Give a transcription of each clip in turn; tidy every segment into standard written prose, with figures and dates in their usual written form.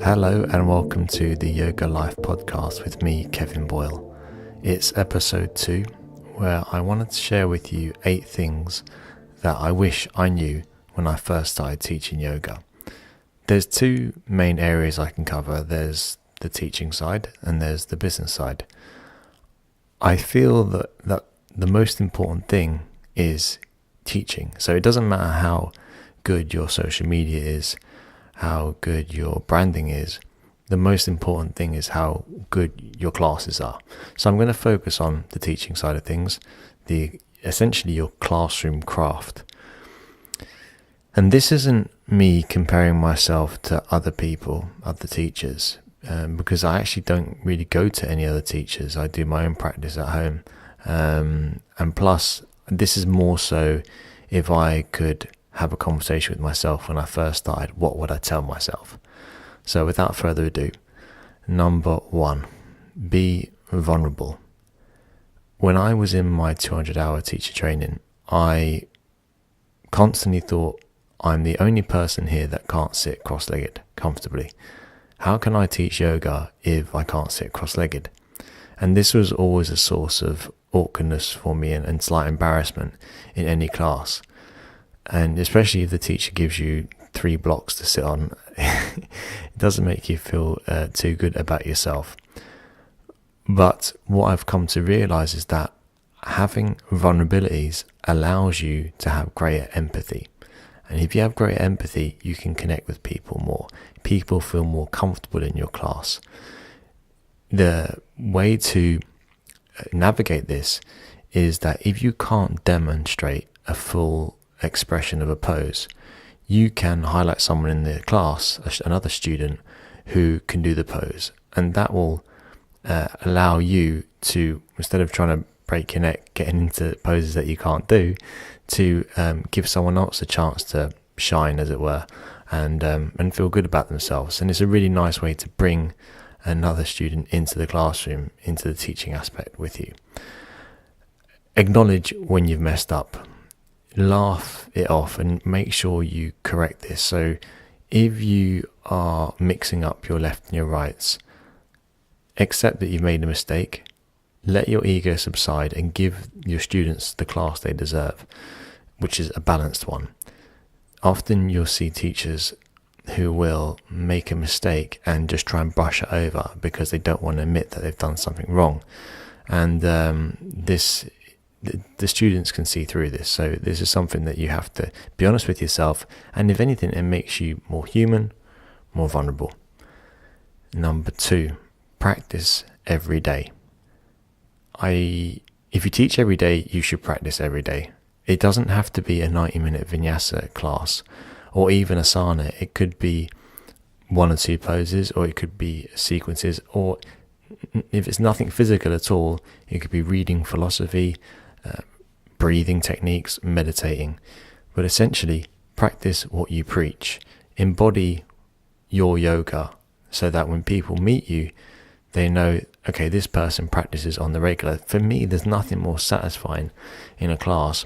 Hello and welcome to the Yoga Life podcast with me, Kevin Boyle. It's episode 2, where I wanted to share with you 8 things that I wish I knew when I first started teaching yoga. There's 2 main areas I can cover. There's the teaching side and there's the business side. I feel that the most important thing is teaching. So it doesn't matter how good your social media is, how good your branding is. The most important thing is how good your classes are. So I'm going to focus on the teaching side of things, essentially your classroom craft. And this isn't me comparing myself to other people, other teachers, because I actually don't really go to any other teachers. I do my own practice at home. And plus, this is more so if I could have a conversation with myself when I first started, what would I tell myself? So without further ado, number 1, be vulnerable. When I was in my 200-hour teacher training, I constantly thought, I'm the only person here that can't sit cross-legged comfortably. How can I teach yoga if I can't sit cross-legged? And this was always a source of awkwardness for me and slight embarrassment in any class. And especially if the teacher gives you 3 blocks to sit on, it doesn't make you feel too good about yourself. But what I've come to realize is that having vulnerabilities allows you to have greater empathy. And if you have greater empathy, you can connect with people more. People feel more comfortable in your class. The way to navigate this is that if you can't demonstrate a full expression of a pose, you can highlight someone in the class, another student who can do the pose, and that will allow you to, instead of trying to break your neck getting into poses that you can't do, to give someone else a chance to shine, as it were, and feel good about themselves. And it's a really nice way to bring another student into the classroom, into the teaching aspect with you. Acknowledge when you've messed up. Laugh it off and make sure you correct this. So if you are mixing up your left and your rights, accept that you've made a mistake, let your ego subside and give your students the class they deserve, which is a balanced one. Often you'll see teachers who will make a mistake and just try and brush it over because they don't want to admit that they've done something wrong. And the students can see through this. So this is something that you have to be honest with yourself, and if anything, it makes you more human, more vulnerable. Number 2, practice every day. If you teach every day, you should practice every day. It doesn't have to be a 90-minute vinyasa class or even asana. It could be 1 or 2 poses, or it could be sequences, or if it's nothing physical at all, it could be reading philosophy, breathing techniques, meditating. But essentially, practice what you preach. Embody your yoga so that when people meet you, they know, okay, this person practices on the regular. For me, there's nothing more satisfying in a class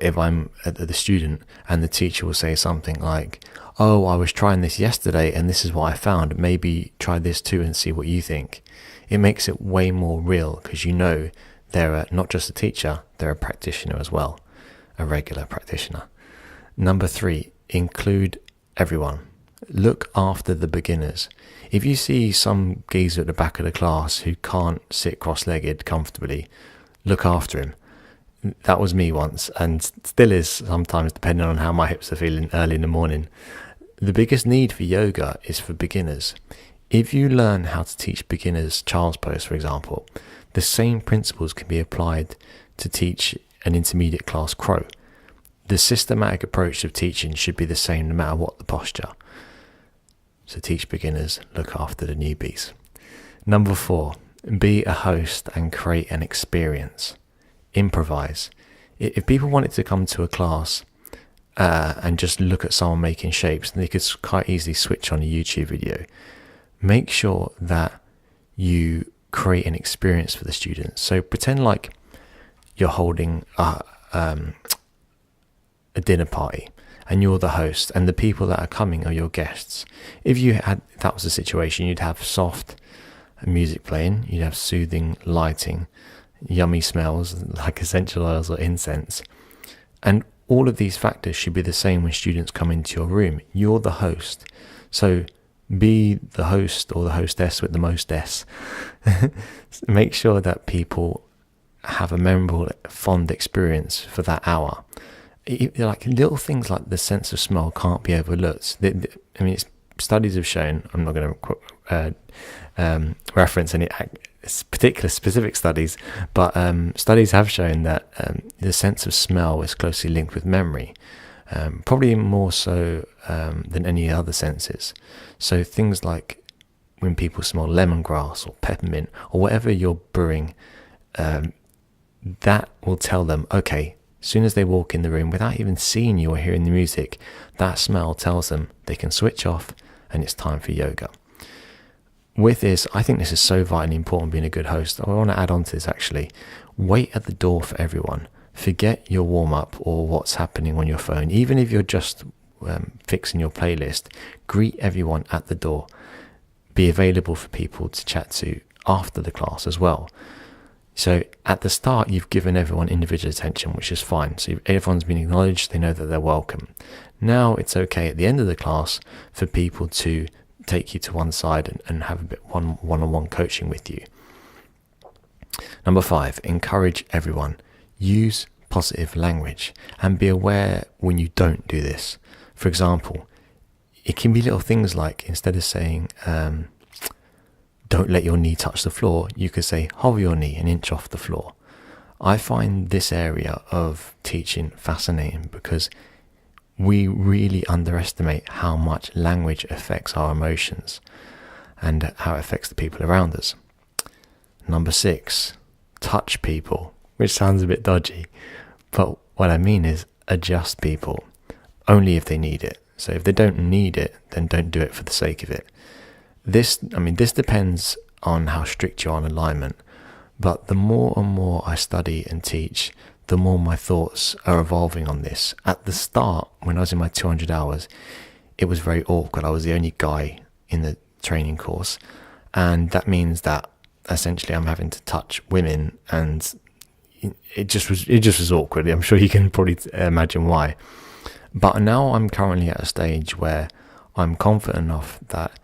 if I'm the student and the teacher will say something like, oh, I was trying this yesterday and this is what I found. Maybe try this too and see what you think. It makes it way more real because you know they're not just a teacher, they're a practitioner as well, a regular practitioner. Number 3, include everyone. Look after the beginners. If you see some geezer at the back of the class who can't sit cross-legged comfortably, look after him. That was me once, and still is sometimes, depending on how my hips are feeling early in the morning. The biggest need for yoga is for beginners. If you learn how to teach beginners child's pose, for example, the same principles can be applied to teach an intermediate class crow. The systematic approach of teaching should be the same no matter what the posture. So teach beginners, look after the newbies. Number 4, be a host and create an experience. Improvise. If people wanted to come to a class and just look at someone making shapes, then they could quite easily switch on a YouTube video. Make sure that you create an experience for the students. So pretend like you're holding a dinner party and you're the host, and the people that are coming are your guests. If that was the situation, you'd have soft music playing, you'd have soothing lighting, yummy smells like essential oils or incense, and all of these factors should be the same when students come into your room. You're the host, so be the host or the hostess with the most S. Make sure that people have a memorable, fond experience for that hour. Like little things like the sense of smell can't be overlooked. Studies have shown, I'm not going to reference any particular specific studies, but studies have shown that the sense of smell is closely linked with memory, probably more so than any other senses. So things like when people smell lemongrass or peppermint or whatever you're brewing, that will tell them, okay, as soon as they walk in the room without even seeing you or hearing the music, that smell tells them they can switch off and it's time for yoga. With this, I think this is so vitally important, being a good host. I want to add on to this actually. Wait at the door for everyone. Forget your warm-up or what's happening on your phone. Even if you're just fixing your playlist, greet everyone at the door. Be available for people to chat to after the class as well. So at the start, you've given everyone individual attention, which is fine. So everyone's been acknowledged, they know that they're welcome. Now it's okay at the end of the class for people to take you to one side and have a bit one-on-one coaching with you. Number 5, encourage everyone. Use positive language and be aware when you don't do this. For example, it can be little things like, instead of saying, don't let your knee touch the floor, you could say, hover your knee an inch off the floor. I find this area of teaching fascinating because we really underestimate how much language affects our emotions and how it affects the people around us. Number 6, touch people, which sounds a bit dodgy, but what I mean is adjust people only if they need it. So if they don't need it, then don't do it for the sake of it. This depends on how strict you are on alignment, but the more and more I study and teach, the more my thoughts are evolving on this. At the start, when I was in my 200 hours, it was very awkward. I was the only guy in the training course, and that means that essentially I'm having to touch women, and it just was awkward. I'm sure you can probably imagine why. But now I'm currently at a stage where I'm confident enough that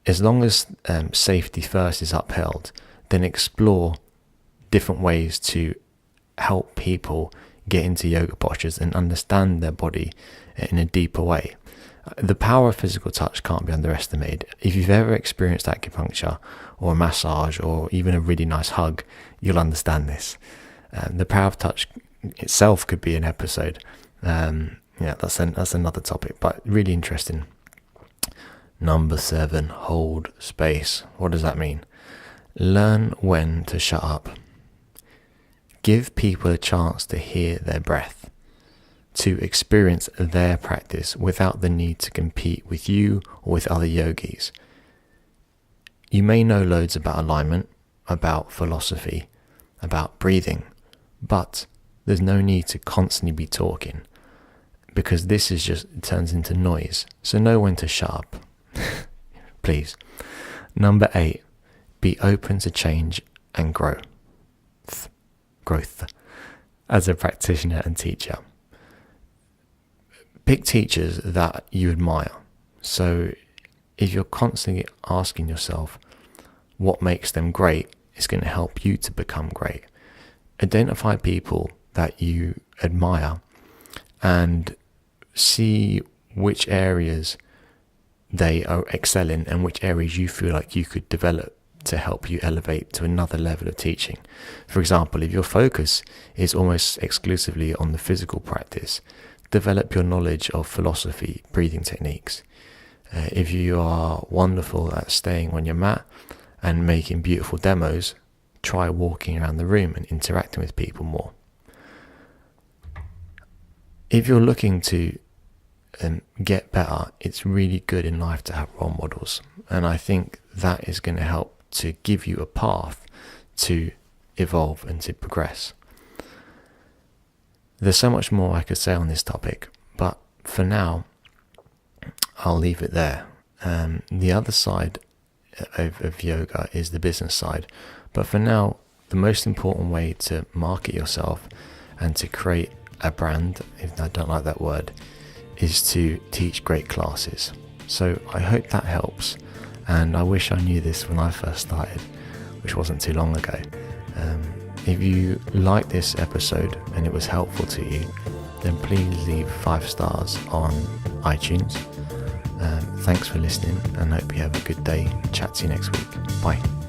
as long as safety first is upheld, then explore different ways to help people get into yoga postures and understand their body in a deeper way. The power of physical touch can't be underestimated. If you've ever experienced acupuncture or a massage or even a really nice hug, you'll understand this. The power of touch itself could be an episode. That's another topic, but really interesting. Number 7, hold space. What does that mean? Learn when to shut up. Give people a chance to hear their breath, to experience their practice without the need to compete with you or with other yogis. You may know loads about alignment, about philosophy, about breathing, but there's no need to constantly be talking, because this turns into noise. So know when to shut up. Please. Number 8, be open to change and growth as a practitioner and teacher. Pick teachers that you admire. So if you're constantly asking yourself what makes them great, it's going to help you to become great. Identify people that you admire and see which areas they are excelling and which areas you feel like you could develop to help you elevate to another level of teaching. For example, if your focus is almost exclusively on the physical practice, develop your knowledge of philosophy, breathing techniques. If you are wonderful at staying on your mat and making beautiful demos, try walking around the room and interacting with people more. If you're looking to get better, it's really good in life to have role models, and I think that is going to help to give you a path to evolve and to progress. There's so much more I could say on this topic, but for now, I'll leave it there. The other side of yoga is the business side. But for now, the most important way to market yourself and to create a brand, if I don't like that word, is to teach great classes. So I hope that helps. And I wish I knew this when I first started, which wasn't too long ago. If you like this episode and it was helpful to you, then please leave 5 stars on iTunes. Thanks for listening, and hope you have a good day. Chat to you next week. Bye.